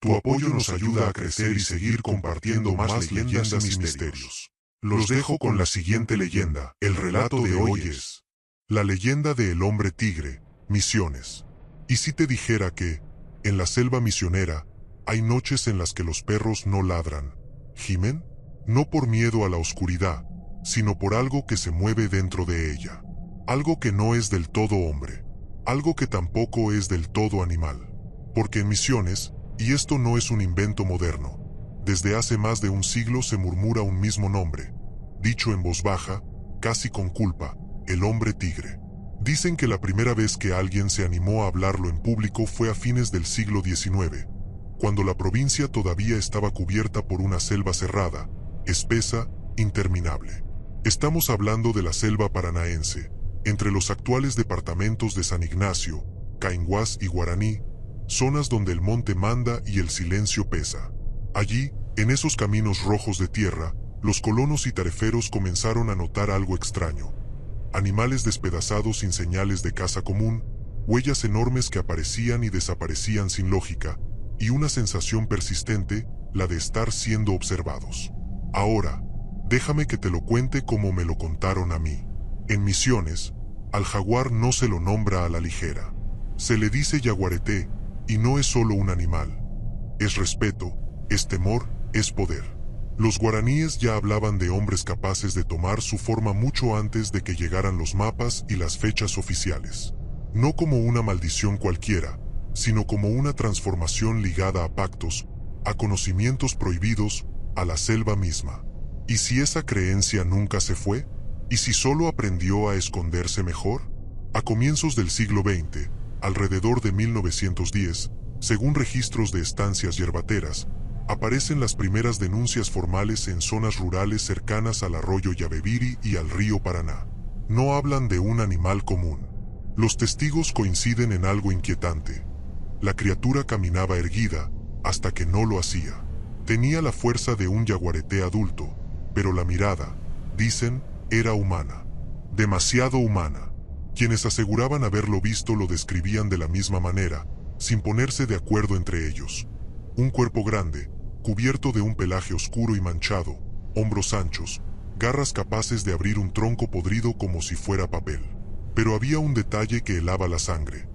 Tu apoyo nos ayuda a crecer y seguir compartiendo más leyendas y misterios. Los dejo con la siguiente leyenda. El relato de hoy es la leyenda de El Hombre Tigre, Misiones. ¿Y si te dijera que, en la selva misionera, hay noches en las que los perros no ladran, gimen? No por miedo a la oscuridad, sino por algo que se mueve dentro de ella. Algo que no es del todo hombre. Algo que tampoco es del todo animal. Porque en Misiones, y esto no es un invento moderno, desde hace más de un siglo se murmura un mismo nombre, dicho en voz baja, casi con culpa, el hombre tigre. Dicen que la primera vez que alguien se animó a hablarlo en público fue a fines del siglo XIX, cuando la provincia todavía estaba cubierta por una selva cerrada, espesa, interminable. Estamos hablando de la selva paranaense, entre los actuales departamentos de San Ignacio, Cainguás y Guaraní, zonas donde el monte manda y el silencio pesa. Allí, en esos caminos rojos de tierra, los colonos y tareferos comenzaron a notar algo extraño. Animales despedazados sin señales de caza común, huellas enormes que aparecían y desaparecían sin lógica, y una sensación persistente, la de estar siendo observados. Ahora, déjame que te lo cuente como me lo contaron a mí. En Misiones, al jaguar no se lo nombra a la ligera. Se le dice yaguareté, y no es solo un animal. Es respeto, es temor, es poder. Los guaraníes ya hablaban de hombres capaces de tomar su forma mucho antes de que llegaran los mapas y las fechas oficiales. No como una maldición cualquiera, sino como una transformación ligada a pactos, a conocimientos prohibidos, a la selva misma. ¿Y si esa creencia nunca se fue? ¿Y si solo aprendió a esconderse mejor? A comienzos del siglo XX, alrededor de 1910, según registros de estancias yerbateras, aparecen las primeras denuncias formales en zonas rurales cercanas al arroyo Yabebiri y al río Paraná. No hablan de un animal común. Los testigos coinciden en algo inquietante. La criatura caminaba erguida, hasta que no lo hacía. Tenía la fuerza de un yaguareté adulto, pero la mirada, dicen, era humana. Demasiado humana. Quienes aseguraban haberlo visto lo describían de la misma manera, sin ponerse de acuerdo entre ellos. Un cuerpo grande, cubierto de un pelaje oscuro y manchado, hombros anchos, garras capaces de abrir un tronco podrido como si fuera papel. Pero había un detalle que helaba la sangre.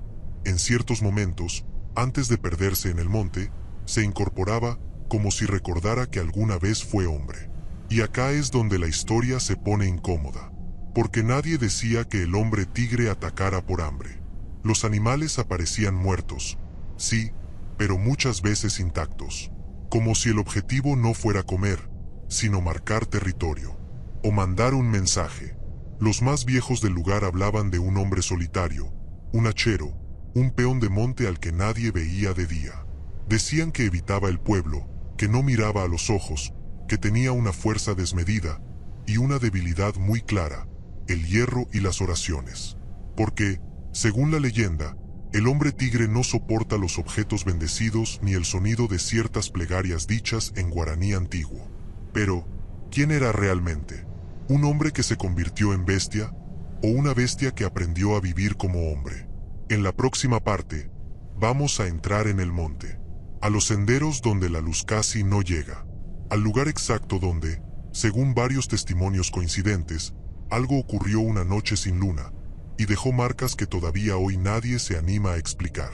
En ciertos momentos, antes de perderse en el monte, se incorporaba como si recordara que alguna vez fue hombre. Y acá es donde la historia se pone incómoda. Porque nadie decía que el hombre tigre atacara por hambre. Los animales aparecían muertos, sí, pero muchas veces intactos. Como si el objetivo no fuera comer, sino marcar territorio. O mandar un mensaje. Los más viejos del lugar hablaban de un hombre solitario, un hachero, un peón de monte al que nadie veía de día. Decían que evitaba el pueblo, que no miraba a los ojos, que tenía una fuerza desmedida y una debilidad muy clara, el hierro y las oraciones. Porque, según la leyenda, el hombre tigre no soporta los objetos bendecidos ni el sonido de ciertas plegarias dichas en guaraní antiguo. Pero, ¿quién era realmente? ¿Un hombre que se convirtió en bestia? ¿O una bestia que aprendió a vivir como hombre? En la próxima parte, vamos a entrar en el monte, a los senderos donde la luz casi no llega, al lugar exacto donde, según varios testimonios coincidentes, algo ocurrió una noche sin luna, y dejó marcas que todavía hoy nadie se anima a explicar.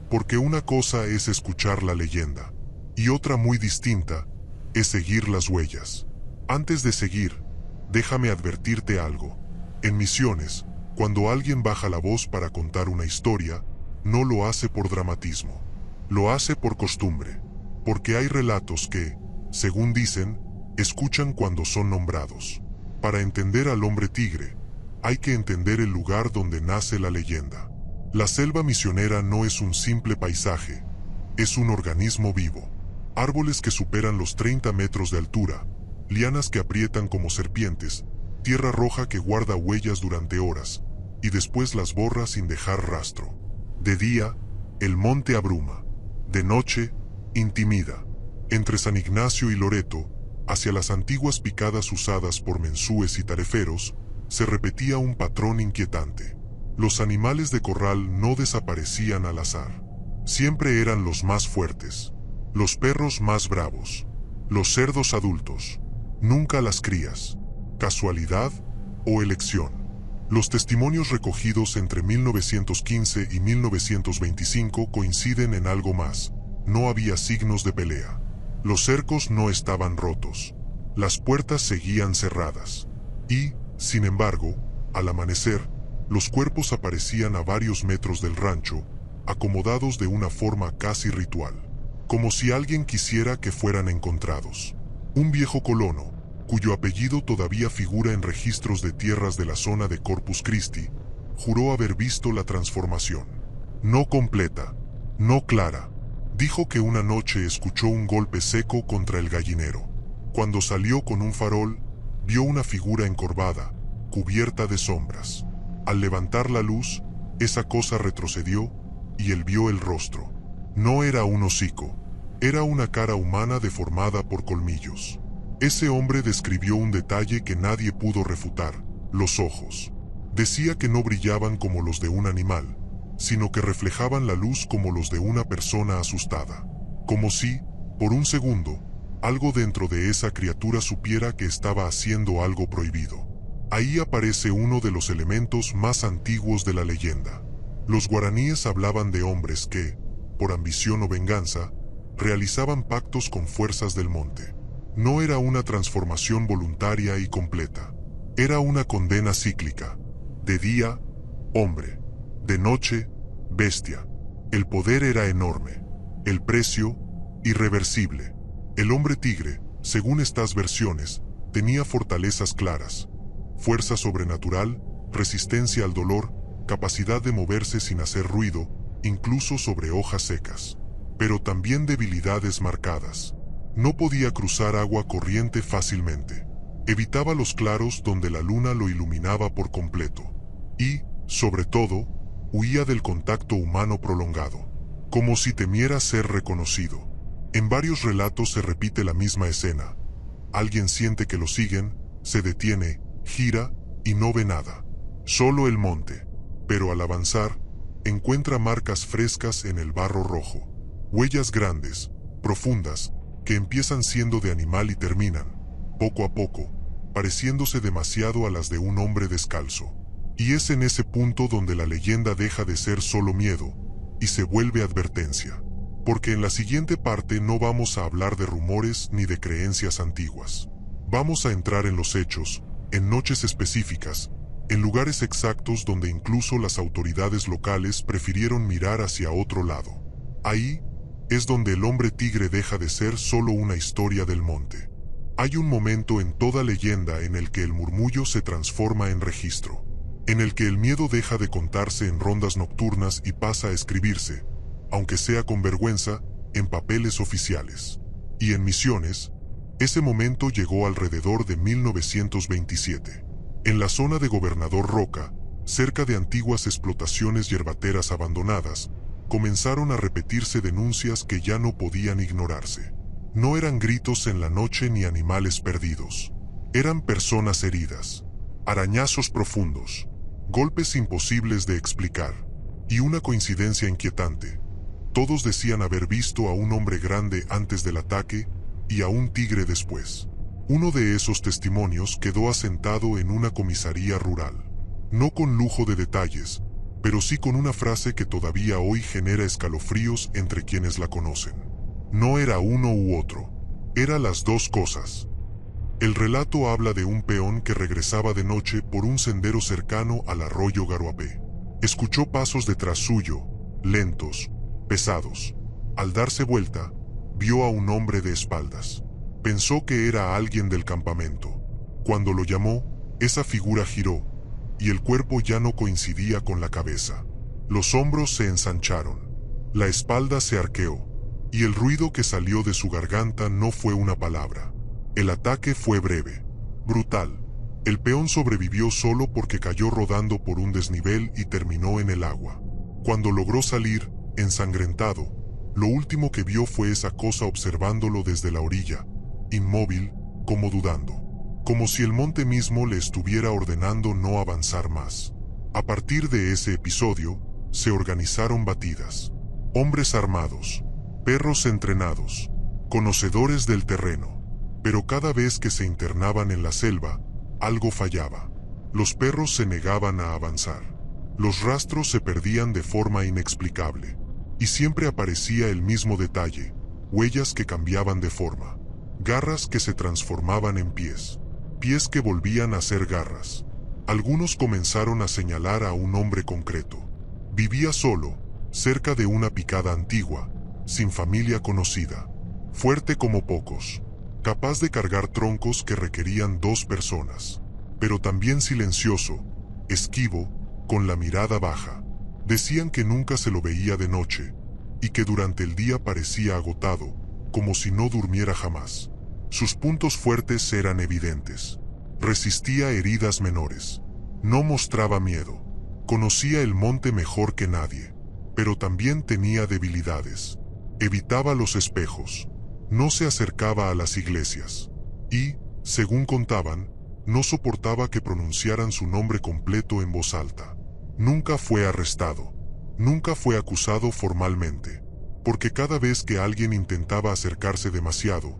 Porque una cosa es escuchar la leyenda, y otra muy distinta, es seguir las huellas. Antes de seguir, déjame advertirte algo. En Misiones, cuando alguien baja la voz para contar una historia, no lo hace por dramatismo. Lo hace por costumbre. Porque hay relatos que, según dicen, escuchan cuando son nombrados. Para entender al hombre tigre, hay que entender el lugar donde nace la leyenda. La selva misionera no es un simple paisaje, es un organismo vivo. Árboles que superan los 30 metros de altura, lianas que aprietan como serpientes, tierra roja que guarda huellas durante horas, y después las borra sin dejar rastro. De día, el monte abruma. De noche, intimida. Entre San Ignacio y Loreto, hacia las antiguas picadas usadas por mensúes y tareferos, se repetía un patrón inquietante. Los animales de corral no desaparecían al azar. Siempre eran los más fuertes, los perros más bravos, los cerdos adultos, nunca las crías. ¿Casualidad o elección? Los testimonios recogidos entre 1915 y 1925 coinciden en algo más. No había signos de pelea. Los cercos no estaban rotos. Las puertas seguían cerradas. Y, sin embargo, al amanecer, los cuerpos aparecían a varios metros del rancho, acomodados de una forma casi ritual, como si alguien quisiera que fueran encontrados. Un viejo colono, cuyo apellido todavía figura en registros de tierras de la zona de Corpus Christi, juró haber visto la transformación. No completa, no clara. Dijo que una noche escuchó un golpe seco contra el gallinero. Cuando salió con un farol, vio una figura encorvada, cubierta de sombras. Al levantar la luz, esa cosa retrocedió y él vio el rostro. No era un hocico, era una cara humana deformada por colmillos. Ese hombre describió un detalle que nadie pudo refutar: los ojos. Decía que no brillaban como los de un animal, sino que reflejaban la luz como los de una persona asustada. Como si, por un segundo, algo dentro de esa criatura supiera que estaba haciendo algo prohibido. Ahí aparece uno de los elementos más antiguos de la leyenda. Los guaraníes hablaban de hombres que, por ambición o venganza, realizaban pactos con fuerzas del monte. No era una transformación voluntaria y completa. Era una condena cíclica. De día, hombre. De noche, bestia. El poder era enorme. El precio, irreversible. El hombre tigre, según estas versiones, tenía fortalezas claras: fuerza sobrenatural, resistencia al dolor, capacidad de moverse sin hacer ruido, incluso sobre hojas secas. Pero también debilidades marcadas. No podía cruzar agua corriente fácilmente. Evitaba los claros donde la luna lo iluminaba por completo. Y, sobre todo, huía del contacto humano prolongado, como si temiera ser reconocido. En varios relatos se repite la misma escena. Alguien siente que lo siguen, se detiene, gira y no ve nada. Solo el monte. Pero al avanzar, encuentra marcas frescas en el barro rojo. Huellas grandes, profundas, que empiezan siendo de animal y terminan, poco a poco, pareciéndose demasiado a las de un hombre descalzo. Y es en ese punto donde la leyenda deja de ser solo miedo y se vuelve advertencia. Porque en la siguiente parte no vamos a hablar de rumores ni de creencias antiguas. Vamos a entrar en los hechos, en noches específicas, en lugares exactos donde incluso las autoridades locales prefirieron mirar hacia otro lado. Ahí es donde el hombre tigre deja de ser solo una historia del monte. Hay un momento en toda leyenda en el que el murmullo se transforma en registro, en el que el miedo deja de contarse en rondas nocturnas y pasa a escribirse, aunque sea con vergüenza, en papeles oficiales. Y en Misiones, ese momento llegó alrededor de 1927. En la zona de Gobernador Roca, cerca de antiguas explotaciones yerbateras abandonadas, comenzaron a repetirse denuncias que ya no podían ignorarse. No eran gritos en la noche ni animales perdidos. Eran personas heridas, arañazos profundos, golpes imposibles de explicar, y una coincidencia inquietante. Todos decían haber visto a un hombre grande antes del ataque y a un tigre después. Uno de esos testimonios quedó asentado en una comisaría rural. No con lujo de detalles, pero sí con una frase que todavía hoy genera escalofríos entre quienes la conocen. No era uno u otro, era las dos cosas. El relato habla de un peón que regresaba de noche por un sendero cercano al arroyo Garuapé. Escuchó pasos detrás suyo, lentos, pesados. Al darse vuelta, vio a un hombre de espaldas. Pensó que era alguien del campamento. Cuando lo llamó, esa figura giró, y el cuerpo ya no coincidía con la cabeza. Los hombros se ensancharon, la espalda se arqueó, y el ruido que salió de su garganta no fue una palabra. El ataque fue breve, brutal. El peón sobrevivió solo porque cayó rodando por un desnivel y terminó en el agua. Cuando logró salir, ensangrentado, lo último que vio fue esa cosa observándolo desde la orilla, inmóvil, como dudando, como si el monte mismo le estuviera ordenando no avanzar más. A partir de ese episodio, se organizaron batidas. Hombres armados, perros entrenados, conocedores del terreno. Pero cada vez que se internaban en la selva, algo fallaba. Los perros se negaban a avanzar. Los rastros se perdían de forma inexplicable. Y siempre aparecía el mismo detalle, huellas que cambiaban de forma. Garras que se transformaban en pies. Pies que volvían a ser garras. Algunos comenzaron a señalar a un hombre concreto. Vivía solo, cerca de una picada antigua, sin familia conocida. Fuerte como pocos. Capaz de cargar troncos que requerían 2 personas. Pero también silencioso, esquivo, con la mirada baja. Decían que nunca se lo veía de noche, y que durante el día parecía agotado, como si no durmiera jamás. Sus puntos fuertes eran evidentes. Resistía heridas menores. No mostraba miedo. Conocía el monte mejor que nadie. Pero también tenía debilidades. Evitaba los espejos. No se acercaba a las iglesias. Y, según contaban, no soportaba que pronunciaran su nombre completo en voz alta. Nunca fue arrestado. Nunca fue acusado formalmente. Porque cada vez que alguien intentaba acercarse demasiado,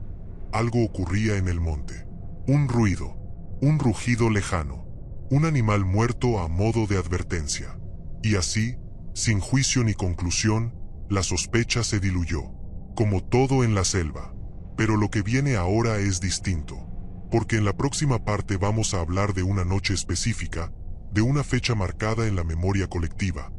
algo ocurría en el monte. Un ruido. Un rugido lejano. Un animal muerto a modo de advertencia. Y así, sin juicio ni conclusión, la sospecha se diluyó. Como todo en la selva. Pero lo que viene ahora es distinto. Porque en la próxima parte vamos a hablar de una noche específica, de una fecha marcada en la memoria colectiva,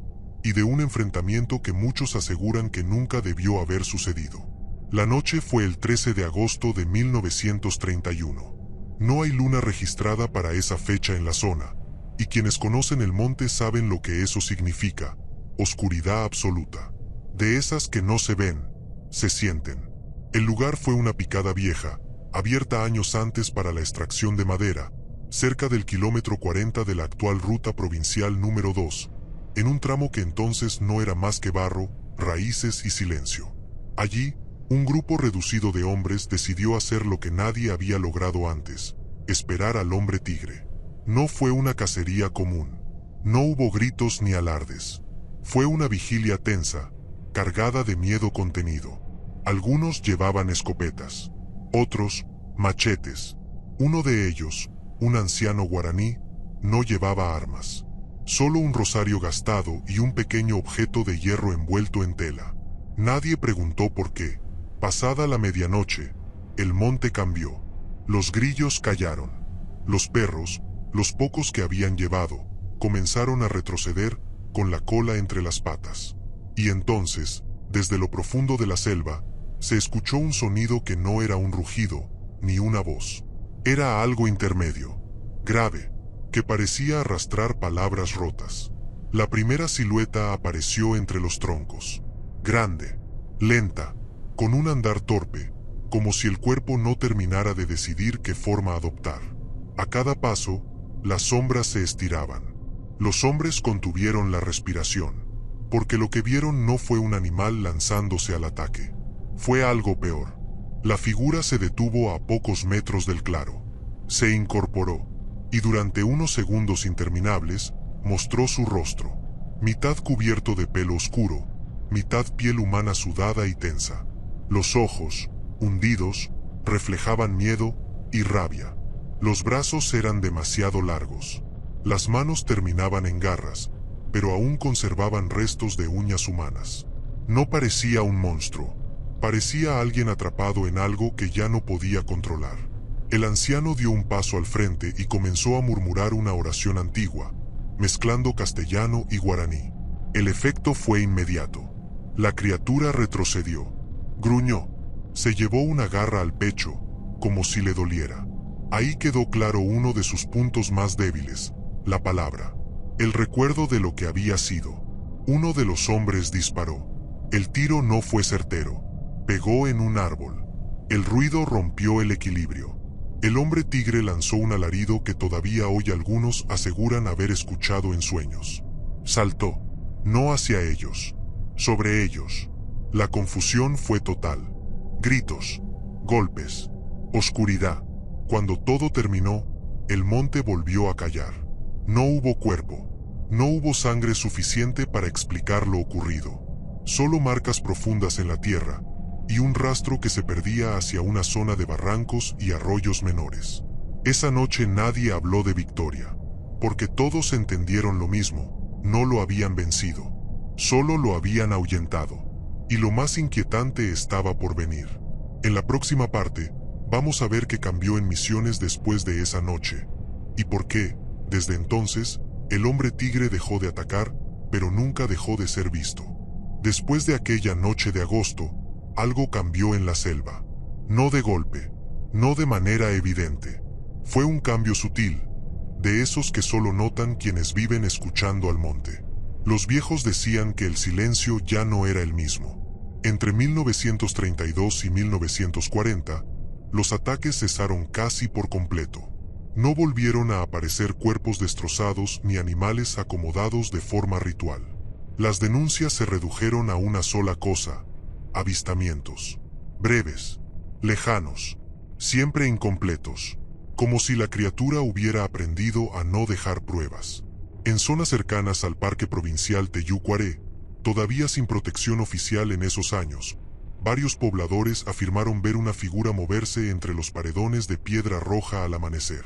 y de un enfrentamiento que muchos aseguran que nunca debió haber sucedido. La noche fue el 13 de agosto de 1931. No hay luna registrada para esa fecha en la zona, y quienes conocen el monte saben lo que eso significa: oscuridad absoluta. De esas que no se ven, se sienten. El lugar fue una picada vieja, abierta años antes para la extracción de madera, cerca del kilómetro 40 de la actual ruta provincial número 2, en un tramo que entonces no era más que barro, raíces y silencio. Allí, un grupo reducido de hombres decidió hacer lo que nadie había logrado antes: esperar al hombre tigre. No fue una cacería común. No hubo gritos ni alardes. Fue una vigilia tensa, cargada de miedo contenido. Algunos llevaban escopetas. Otros, machetes. Uno de ellos, un anciano guaraní, no llevaba armas. Solo un rosario gastado y un pequeño objeto de hierro envuelto en tela. Nadie preguntó por qué. Pasada la medianoche, el monte cambió. Los grillos callaron. Los perros, los pocos que habían llevado, comenzaron a retroceder con la cola entre las patas. Y entonces, desde lo profundo de la selva, se escuchó un sonido que no era un rugido, ni una voz. Era algo intermedio, grave, que parecía arrastrar palabras rotas. La primera silueta apareció entre los troncos. Grande, lenta, con un andar torpe, como si el cuerpo no terminara de decidir qué forma adoptar. A cada paso, las sombras se estiraban. Los hombres contuvieron la respiración, porque lo que vieron no fue un animal lanzándose al ataque. Fue algo peor. La figura se detuvo a pocos metros del claro. Se incorporó, y durante unos segundos interminables, mostró su rostro. Mitad cubierto de pelo oscuro, mitad piel humana sudada y tensa. Los ojos, hundidos, reflejaban miedo y rabia. Los brazos eran demasiado largos. Las manos terminaban en garras, pero aún conservaban restos de uñas humanas. No parecía un monstruo. Parecía alguien atrapado en algo que ya no podía controlar. El anciano dio un paso al frente y comenzó a murmurar una oración antigua, mezclando castellano y guaraní. El efecto fue inmediato. La criatura retrocedió. Gruñó. Se llevó una garra al pecho, como si le doliera. Ahí quedó claro uno de sus puntos más débiles: la palabra. El recuerdo de lo que había sido. Uno de los hombres disparó. El tiro no fue certero. Pegó en un árbol. El ruido rompió el equilibrio. El hombre tigre lanzó un alarido que todavía hoy algunos aseguran haber escuchado en sueños. Saltó. No hacia ellos. Sobre ellos. La confusión fue total. Gritos. Golpes. Oscuridad. Cuando todo terminó, el monte volvió a callar. No hubo cuerpo. No hubo sangre suficiente para explicar lo ocurrido. solo marcas profundas en la tierra y un rastro que se perdía hacia una zona de barrancos y arroyos menores. Esa noche nadie habló de victoria, porque todos entendieron lo mismo: no lo habían vencido, solo lo habían ahuyentado. Y lo más inquietante estaba por venir. En la próxima parte, vamos a ver qué cambió en Misiones después de esa noche, y por qué, desde entonces, el hombre tigre dejó de atacar, pero nunca dejó de ser visto. Después de aquella noche de agosto, algo cambió en la selva. No de golpe, no de manera evidente. Fue un cambio sutil, de esos que solo notan quienes viven escuchando al monte. Los viejos decían que el silencio ya no era el mismo. Entre 1932 y 1940, los ataques cesaron casi por completo. No volvieron a aparecer cuerpos destrozados ni animales acomodados de forma ritual. Las denuncias se redujeron a una sola cosa: avistamientos. Breves, lejanos, siempre incompletos, como si la criatura hubiera aprendido a no dejar pruebas. En zonas cercanas al Parque Provincial Teyucuaré, todavía sin protección oficial en esos años, varios pobladores afirmaron ver una figura moverse entre los paredones de piedra roja al amanecer.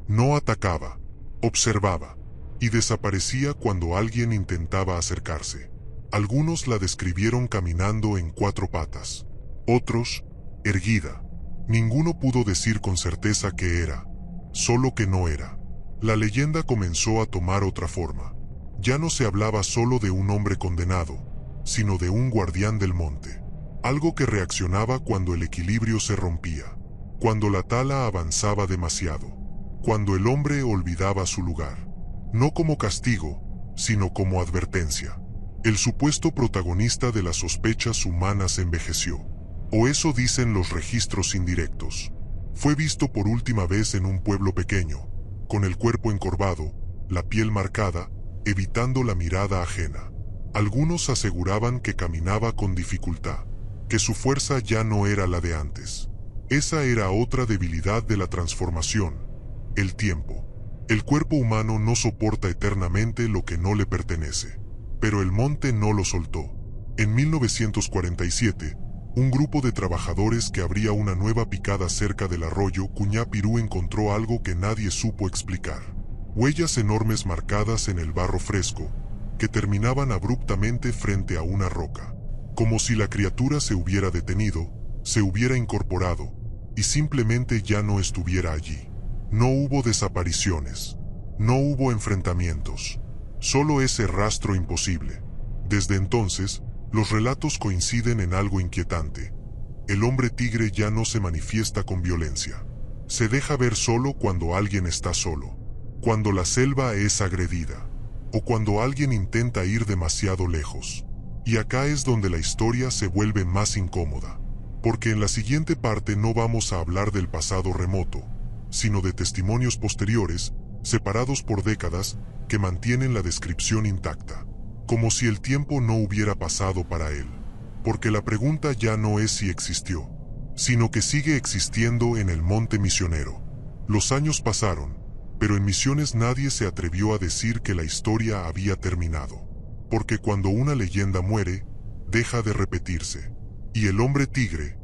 No atacaba, observaba, y desaparecía cuando alguien intentaba acercarse. Algunos la describieron caminando en 4 patas, otros, erguida. Ninguno pudo decir con certeza qué era, solo que no era. La leyenda comenzó a tomar otra forma. Ya no se hablaba solo de un hombre condenado, sino de un guardián del monte. Algo que reaccionaba cuando el equilibrio se rompía, cuando la tala avanzaba demasiado, cuando el hombre olvidaba su lugar. No como castigo, sino como advertencia. El supuesto protagonista de las sospechas humanas envejeció. O eso dicen los registros indirectos. Fue visto por última vez en un pueblo pequeño, con el cuerpo encorvado, la piel marcada, evitando la mirada ajena. Algunos aseguraban que caminaba con dificultad, que su fuerza ya no era la de antes. Esa era otra debilidad de la transformación: el tiempo. El cuerpo humano no soporta eternamente lo que no le pertenece. Pero el monte no lo soltó. En 1947, un grupo de trabajadores que abría una nueva picada cerca del arroyo Cuñapirú encontró algo que nadie supo explicar. Huellas enormes marcadas en el barro fresco, que terminaban abruptamente frente a una roca. Como si la criatura se hubiera detenido, se hubiera incorporado, y simplemente ya no estuviera allí. No hubo desapariciones, no hubo enfrentamientos, solo ese rastro imposible. Desde entonces, los relatos coinciden en algo inquietante. El hombre tigre ya no se manifiesta con violencia. Se deja ver solo cuando alguien está solo, cuando la selva es agredida, o cuando alguien intenta ir demasiado lejos. Y acá es donde la historia se vuelve más incómoda, porque en la siguiente parte no vamos a hablar del pasado remoto, sino de testimonios posteriores, separados por décadas, que mantienen la descripción intacta, como si el tiempo no hubiera pasado para él. Porque la pregunta ya no es si existió, sino que sigue existiendo en el monte misionero. Los años pasaron, pero en Misiones nadie se atrevió a decir que la historia había terminado. Porque cuando una leyenda muere, deja de repetirse. Y el hombre tigre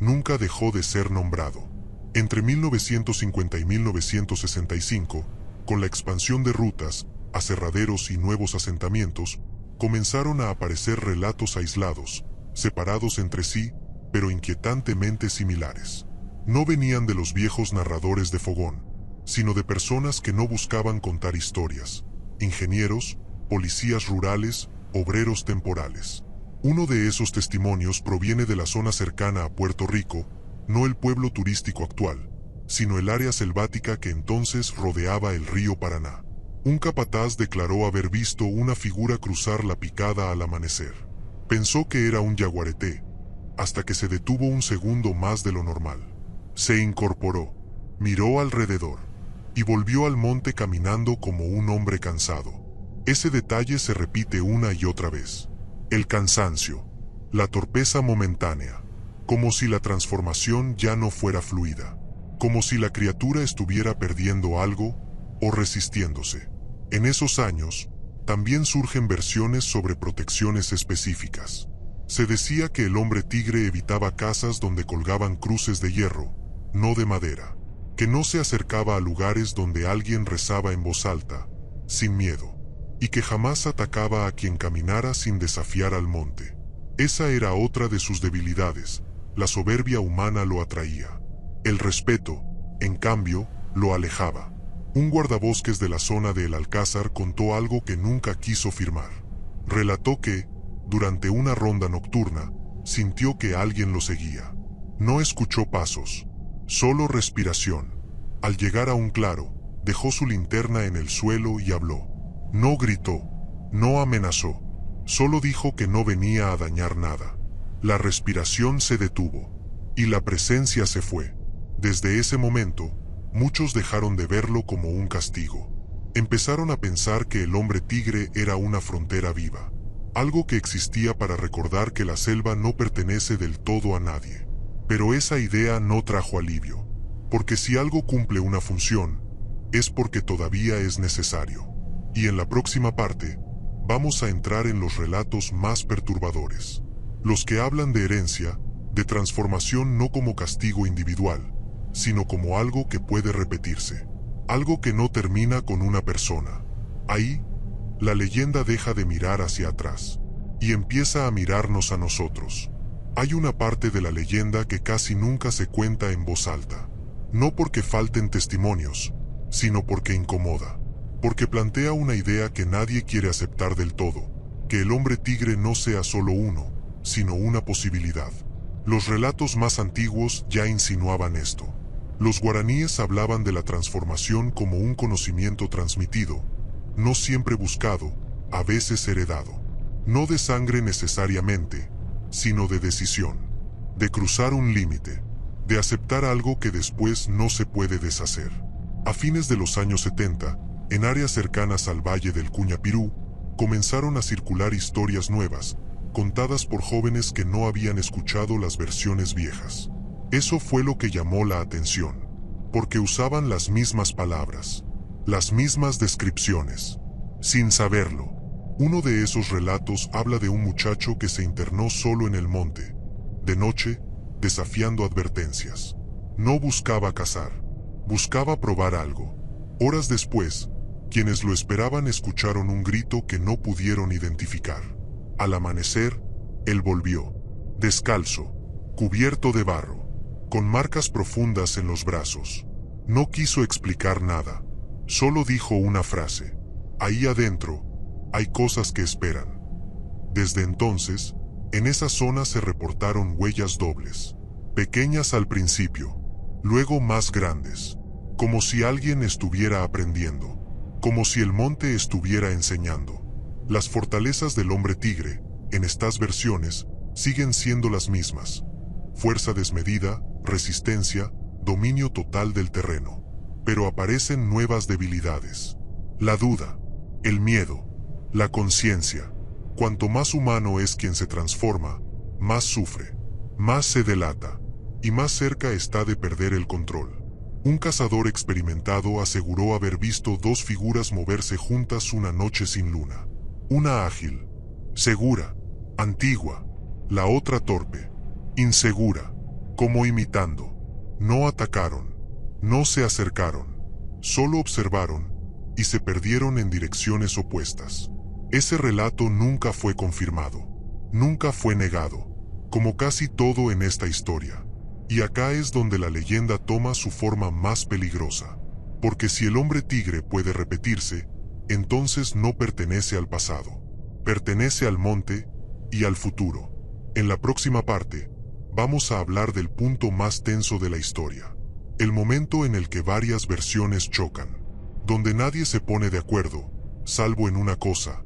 nunca dejó de ser nombrado. Entre 1950 y 1965, con la expansión de rutas, aserraderos y nuevos asentamientos, comenzaron a aparecer relatos aislados, separados entre sí, pero inquietantemente similares. No venían de los viejos narradores de fogón, sino de personas que no buscaban contar historias: ingenieros, policías rurales, obreros temporales. Uno de esos testimonios proviene de la zona cercana a Puerto Rico, no el pueblo turístico actual, sino el área selvática que entonces rodeaba el río Paraná. Un capataz declaró haber visto una figura cruzar la picada al amanecer. Pensó que era un yaguareté, hasta que se detuvo un segundo más de lo normal. Se incorporó, miró alrededor, y volvió al monte caminando como un hombre cansado. Ese detalle se repite una y otra vez. El cansancio, la torpeza momentánea, como si la transformación ya no fuera fluida, como si la criatura estuviera perdiendo algo o resistiéndose. En esos años, también surgen versiones sobre protecciones específicas. Se decía que el hombre tigre evitaba casas donde colgaban cruces de hierro, no de madera, que no se acercaba a lugares donde alguien rezaba en voz alta, sin miedo, y que jamás atacaba a quien caminara sin desafiar al monte. Esa era otra de sus debilidades, la soberbia humana lo atraía. El respeto, en cambio, lo alejaba. Un guardabosques de la zona de El Alcázar contó algo que nunca quiso firmar. Relató que, durante una ronda nocturna, sintió que alguien lo seguía. No escuchó pasos, solo respiración. Al llegar a un claro, dejó su linterna en el suelo y habló. No gritó, no amenazó, solo dijo que no venía a dañar nada. La respiración se detuvo, y la presencia se fue. Desde ese momento, muchos dejaron de verlo como un castigo. Empezaron a pensar que el hombre tigre era una frontera viva, algo que existía para recordar que la selva no pertenece del todo a nadie. Pero esa idea no trajo alivio, porque si algo cumple una función, es porque todavía es necesario. Y en la próxima parte, vamos a entrar en los relatos más perturbadores. Los que hablan de herencia, de transformación no como castigo individual, sino como algo que puede repetirse. Algo que no termina con una persona. Ahí, la leyenda deja de mirar hacia atrás y empieza a mirarnos a nosotros. Hay una parte de la leyenda que casi nunca se cuenta en voz alta. No porque falten testimonios, sino porque incomoda. Porque plantea una idea que nadie quiere aceptar del todo, que el hombre tigre no sea solo uno, sino una posibilidad. Los relatos más antiguos ya insinuaban esto. Los guaraníes hablaban de la transformación como un conocimiento transmitido, no siempre buscado, a veces heredado. No de sangre necesariamente, sino de decisión, de cruzar un límite, de aceptar algo que después no se puede deshacer. A fines de los años 70, en áreas cercanas al Valle del Cuñapirú, comenzaron a circular historias nuevas, contadas por jóvenes que no habían escuchado las versiones viejas. Eso fue lo que llamó la atención, porque usaban las mismas palabras, las mismas descripciones. Sin saberlo, uno de esos relatos habla de un muchacho que se internó solo en el monte, de noche, desafiando advertencias. No buscaba cazar, buscaba probar algo. Horas después, quienes lo esperaban escucharon un grito que no pudieron identificar. Al amanecer, él volvió, descalzo, cubierto de barro, con marcas profundas en los brazos. No quiso explicar nada, solo dijo una frase: ahí adentro, hay cosas que esperan. Desde entonces, en esa zona se reportaron huellas dobles, pequeñas al principio, luego más grandes, como si alguien estuviera aprendiendo, como si el monte estuviera enseñando. Las fortalezas del hombre tigre, en estas versiones, siguen siendo las mismas: fuerza desmedida, resistencia, dominio total del terreno. Pero aparecen nuevas debilidades: la duda, el miedo, la conciencia. Cuanto más humano es quien se transforma, más sufre, más se delata, y más cerca está de perder el control. Un cazador experimentado aseguró haber visto dos figuras moverse juntas una noche sin luna. Una ágil, segura, antigua; la otra torpe, insegura, como imitando. No atacaron, no se acercaron, solo observaron, y se perdieron en direcciones opuestas. Ese relato nunca fue confirmado, nunca fue negado, como casi todo en esta historia. Y acá es donde la leyenda toma su forma más peligrosa. Porque si el hombre tigre puede repetirse, entonces no pertenece al pasado, pertenece al monte y al futuro. En la próxima parte, vamos a hablar del punto más tenso de la historia. El momento en el que varias versiones chocan, donde nadie se pone de acuerdo, salvo en una cosa: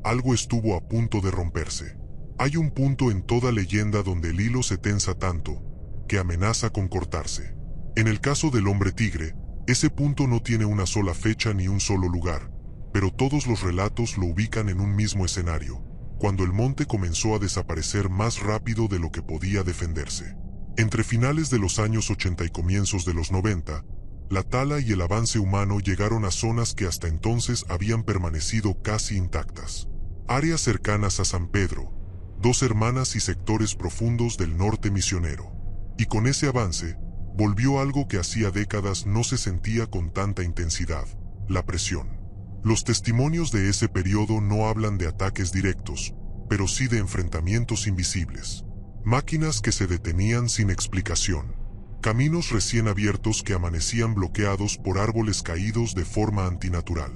algo estuvo a punto de romperse. Hay un punto en toda leyenda donde el hilo se tensa tanto, que amenaza con cortarse. En el caso del hombre tigre, ese punto no tiene una sola fecha ni un solo lugar, pero todos los relatos lo ubican en un mismo escenario, cuando el monte comenzó a desaparecer más rápido de lo que podía defenderse. Entre finales de los años 80 y comienzos de los 90, la tala y el avance humano llegaron a zonas que hasta entonces habían permanecido casi intactas. Áreas cercanas a San Pedro, 2 hermanas y sectores profundos del norte misionero. Y con ese avance, volvió algo que hacía décadas no se sentía con tanta intensidad: la presión. Los testimonios de ese periodo no hablan de ataques directos, pero sí de enfrentamientos invisibles. Máquinas que se detenían sin explicación. Caminos recién abiertos que amanecían bloqueados por árboles caídos de forma antinatural.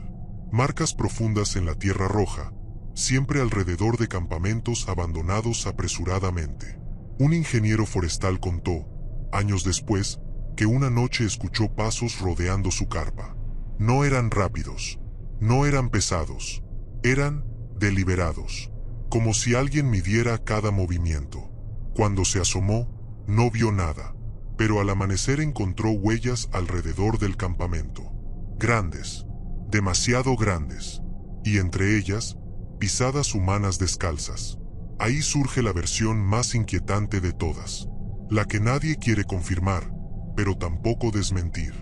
Marcas profundas en la tierra roja, siempre alrededor de campamentos abandonados apresuradamente. Un ingeniero forestal contó, años después, que una noche escuchó pasos rodeando su carpa. No eran rápidos, no eran pesados, eran deliberados, como si alguien midiera cada movimiento. Cuando se asomó, no vio nada, pero al amanecer encontró huellas alrededor del campamento. Grandes, demasiado grandes, y entre ellas, pisadas humanas descalzas. Ahí surge la versión más inquietante de todas, la que nadie quiere confirmar, pero tampoco desmentir.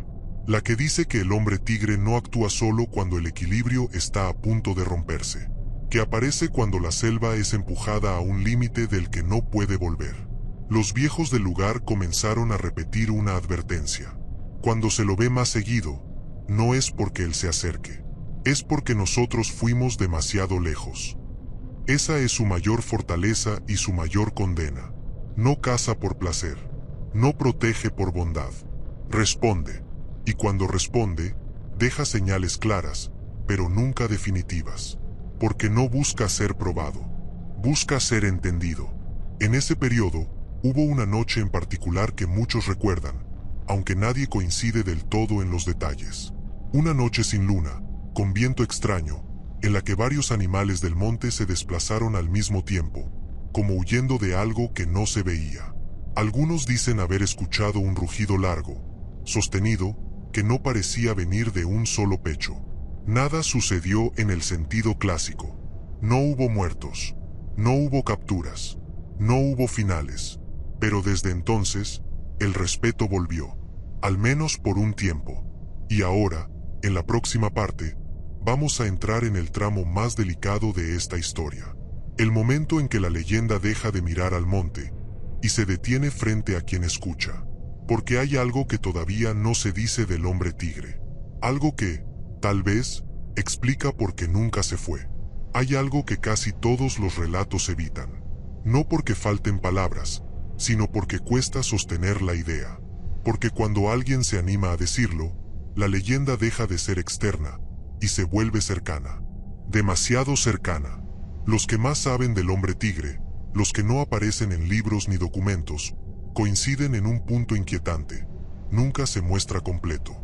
La que dice que el hombre tigre no actúa solo cuando el equilibrio está a punto de romperse, que aparece cuando la selva es empujada a un límite del que no puede volver. Los viejos del lugar comenzaron a repetir una advertencia. Cuando se lo ve más seguido, no es porque él se acerque, es porque nosotros fuimos demasiado lejos. Esa es su mayor fortaleza y su mayor condena. No caza por placer, no protege por bondad. Responde, y cuando responde, deja señales claras, pero nunca definitivas. Porque no busca ser probado, busca ser entendido. En ese periodo, hubo una noche en particular que muchos recuerdan, aunque nadie coincide del todo en los detalles. Una noche sin luna, con viento extraño, en la que varios animales del monte se desplazaron al mismo tiempo, como huyendo de algo que no se veía. Algunos dicen haber escuchado un rugido largo, sostenido, que no parecía venir de un solo pecho. Nada sucedió en el sentido clásico. No hubo muertos, no hubo capturas, no hubo finales. Pero desde entonces, el respeto volvió, al menos por un tiempo. Y ahora, en la próxima parte, vamos a entrar en el tramo más delicado de esta historia. El momento en que la leyenda deja de mirar al monte y se detiene frente a quien escucha. Porque hay algo que todavía no se dice del hombre tigre. Algo que, tal vez, explica por qué nunca se fue. Hay algo que casi todos los relatos evitan. No porque falten palabras, sino porque cuesta sostener la idea. Porque cuando alguien se anima a decirlo, la leyenda deja de ser externa y se vuelve cercana. Demasiado cercana. Los que más saben del hombre tigre, los que no aparecen en libros ni documentos, coinciden en un punto inquietante. Nunca se muestra completo.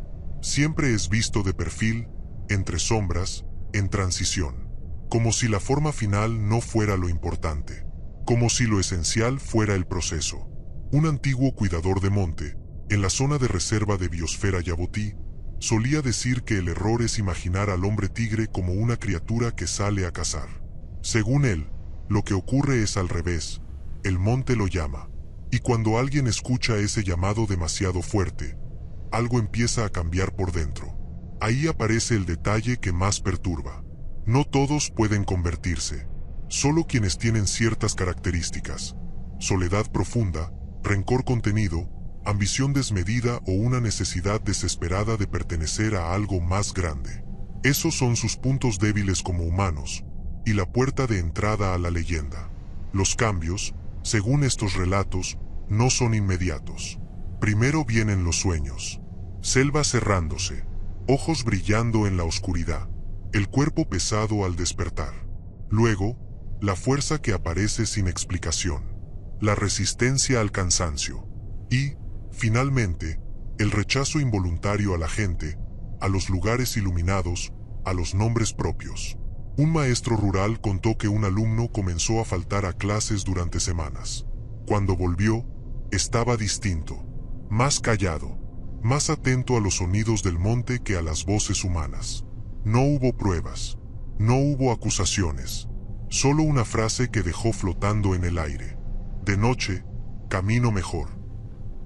Siempre es visto de perfil, entre sombras, en transición. Como si la forma final no fuera lo importante. Como si lo esencial fuera el proceso. Un antiguo cuidador de monte, en la zona de reserva de Biosfera Yabotí, solía decir que el error es imaginar al hombre tigre como una criatura que sale a cazar. Según él, lo que ocurre es al revés. El monte lo llama. Y cuando alguien escucha ese llamado demasiado fuerte, algo empieza a cambiar por dentro. Ahí aparece el detalle que más perturba. No todos pueden convertirse. Solo quienes tienen ciertas características: soledad profunda, rencor contenido, ambición desmedida o una necesidad desesperada de pertenecer a algo más grande. Esos son sus puntos débiles como humanos, y la puerta de entrada a la leyenda. Los cambios, según estos relatos, no son inmediatos. Primero vienen los sueños. Selva cerrándose, ojos brillando en la oscuridad, el cuerpo pesado al despertar. Luego, la fuerza que aparece sin explicación, la resistencia al cansancio y, finalmente, el rechazo involuntario a la gente, a los lugares iluminados, a los nombres propios. Un maestro rural contó que un alumno comenzó a faltar a clases durante semanas. Cuando volvió, estaba distinto, más callado, más atento a los sonidos del monte que a las voces humanas. No hubo pruebas, no hubo acusaciones, solo una frase que dejó flotando en el aire. De noche, camino mejor.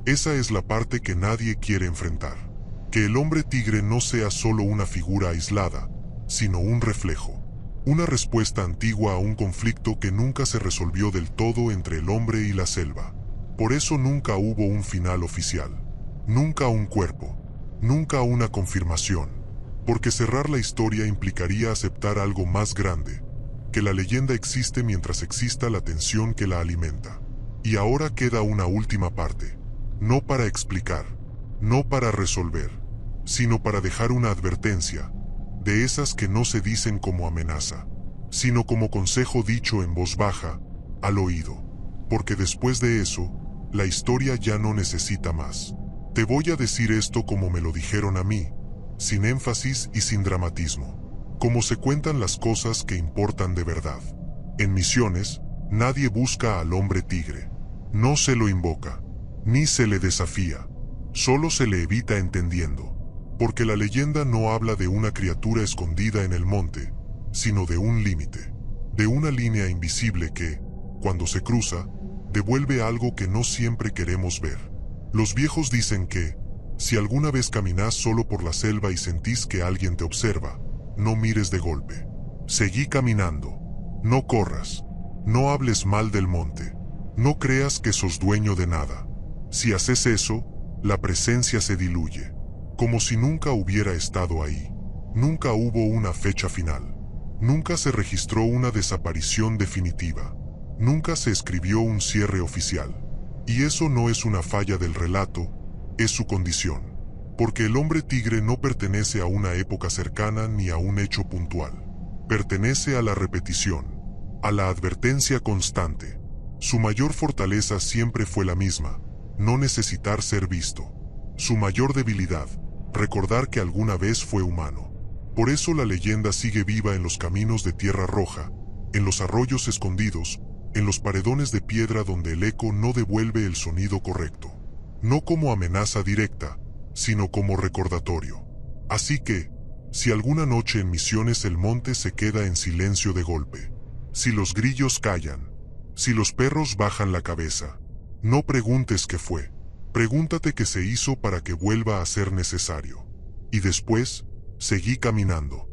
Esa es la parte que nadie quiere enfrentar. Que el hombre tigre no sea solo una figura aislada, sino un reflejo. Una respuesta antigua a un conflicto que nunca se resolvió del todo entre el hombre y la selva. Por eso nunca hubo un final oficial. Nunca un cuerpo. Nunca una confirmación. Porque cerrar la historia implicaría aceptar algo más grande. Que la leyenda existe mientras exista la tensión que la alimenta. Y ahora queda una última parte. No para explicar. No para resolver. Sino para dejar una advertencia. De esas que no se dicen como amenaza, sino como consejo dicho en voz baja, al oído. Porque después de eso, la historia ya no necesita más. Te voy a decir esto como me lo dijeron a mí, sin énfasis y sin dramatismo. Como se cuentan las cosas que importan de verdad. En Misiones, nadie busca al hombre tigre. No se lo invoca, ni se le desafía. Solo se le evita entendiendo. Porque la leyenda no habla de una criatura escondida en el monte, sino de un límite, de una línea invisible que, cuando se cruza, devuelve algo que no siempre queremos ver. Los viejos dicen que, si alguna vez caminás solo por la selva y sentís que alguien te observa, no mires de golpe. Seguí caminando. No corras. No hables mal del monte. No creas que sos dueño de nada. Si haces eso, la presencia se diluye. Como si nunca hubiera estado ahí. Nunca hubo una fecha final. Nunca se registró una desaparición definitiva. Nunca se escribió un cierre oficial. Y eso no es una falla del relato, es su condición. Porque el hombre tigre no pertenece a una época cercana ni a un hecho puntual. Pertenece a la repetición, a la advertencia constante. Su mayor fortaleza siempre fue la misma, no necesitar ser visto. Su mayor debilidad, recordar que alguna vez fue humano. Por eso la leyenda sigue viva en los caminos de tierra roja, en los arroyos escondidos, en los paredones de piedra donde el eco no devuelve el sonido correcto. No como amenaza directa, sino como recordatorio. Así que, si alguna noche en Misiones el monte se queda en silencio de golpe, si los grillos callan, si los perros bajan la cabeza, no preguntes qué fue. Pregúntate qué se hizo para que vuelva a ser necesario. Y después, seguí caminando.